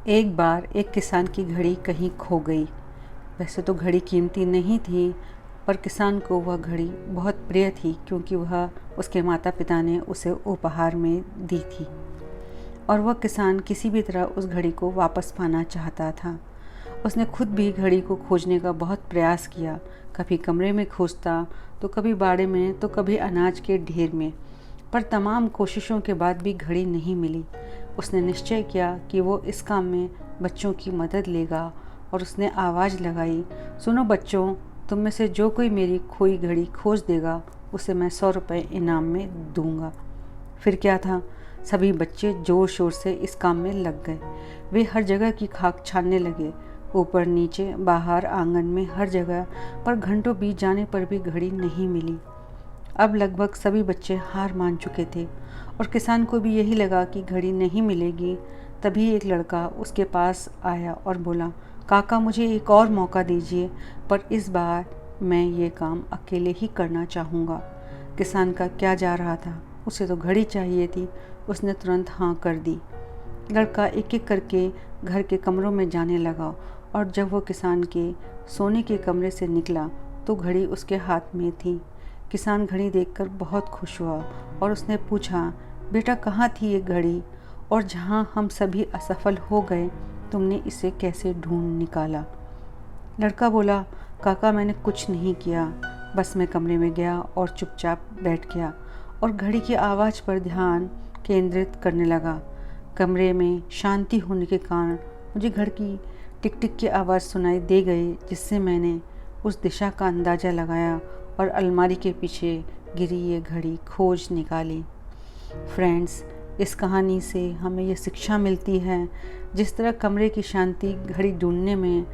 एक बार एक किसान की घड़ी कहीं खो गई। वैसे तो घड़ी कीमती नहीं थी, पर किसान को वह घड़ी बहुत प्रिय थी क्योंकि वह उसके माता पिता ने उसे उपहार में दी थी और वह किसान किसी भी तरह उस घड़ी को वापस पाना चाहता था। उसने खुद भी घड़ी को खोजने का बहुत प्रयास किया। कभी कमरे में खोजता, तो कभी बाड़े में, तो कभी अनाज के ढेर में, पर तमाम कोशिशों के बाद भी घड़ी नहीं मिली। उसने निश्चय किया कि वो इस काम में बच्चों की मदद लेगा और उसने आवाज़ लगाई, सुनो बच्चों, तुम में से जो कोई मेरी खोई घड़ी खोज देगा उसे मैं 100 रुपये इनाम में दूंगा। फिर क्या था, सभी बच्चे जोर शोर से इस काम में लग गए। वे हर जगह की खाक छानने लगे, ऊपर नीचे बाहर आंगन में हर जगह, पर घंटों बीत जाने पर भी घड़ी नहीं मिली। अब लगभग सभी बच्चे हार मान चुके थे और किसान को भी यही लगा कि घड़ी नहीं मिलेगी। तभी एक लड़का उसके पास आया और बोला, काका मुझे एक और मौका दीजिए, पर इस बार मैं ये काम अकेले ही करना चाहूँगा। किसान का क्या जा रहा था, उसे तो घड़ी चाहिए थी। उसने तुरंत हाँ कर दी। लड़का एक एक करके घर के कमरों में जाने लगा और जब वो किसान के सोने के कमरे से निकला तो घड़ी उसके हाथ में थी। किसान घड़ी देखकर बहुत खुश हुआ और उसने पूछा, बेटा कहाँ थी ये घड़ी, और जहाँ हम सभी असफल हो गए तुमने इसे कैसे ढूंढ निकाला? लड़का बोला, काका मैंने कुछ नहीं किया, बस मैं कमरे में गया और चुपचाप बैठ गया और घड़ी की आवाज़ पर ध्यान केंद्रित करने लगा। कमरे में शांति होने के कारण मुझे घर की टिक टिक की आवाज़ सुनाई दे गई, जिससे मैंने उस दिशा का अंदाज़ा लगाया और अलमारी के पीछे गिरी ये घड़ी खोज निकाली। फ्रेंड्स, इस कहानी से हमें ये शिक्षा मिलती है, जिस तरह कमरे की शांति घड़ी ढूंढने में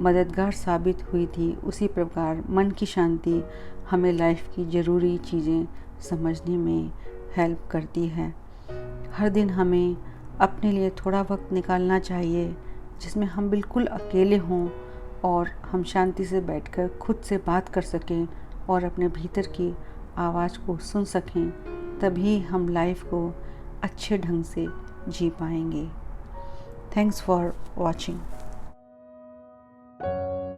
मददगार साबित हुई थी, उसी प्रकार मन की शांति हमें लाइफ की ज़रूरी चीज़ें समझने में हेल्प करती है। हर दिन हमें अपने लिए थोड़ा वक्त निकालना चाहिए जिसमें हम बिल्कुल अकेले हों और हम शांति से बैठकर खुद से बात कर सकें और अपने भीतर की आवाज़ को सुन सकें। तभी हम लाइफ को अच्छे ढंग से जी पाएंगे। Thanks for watching.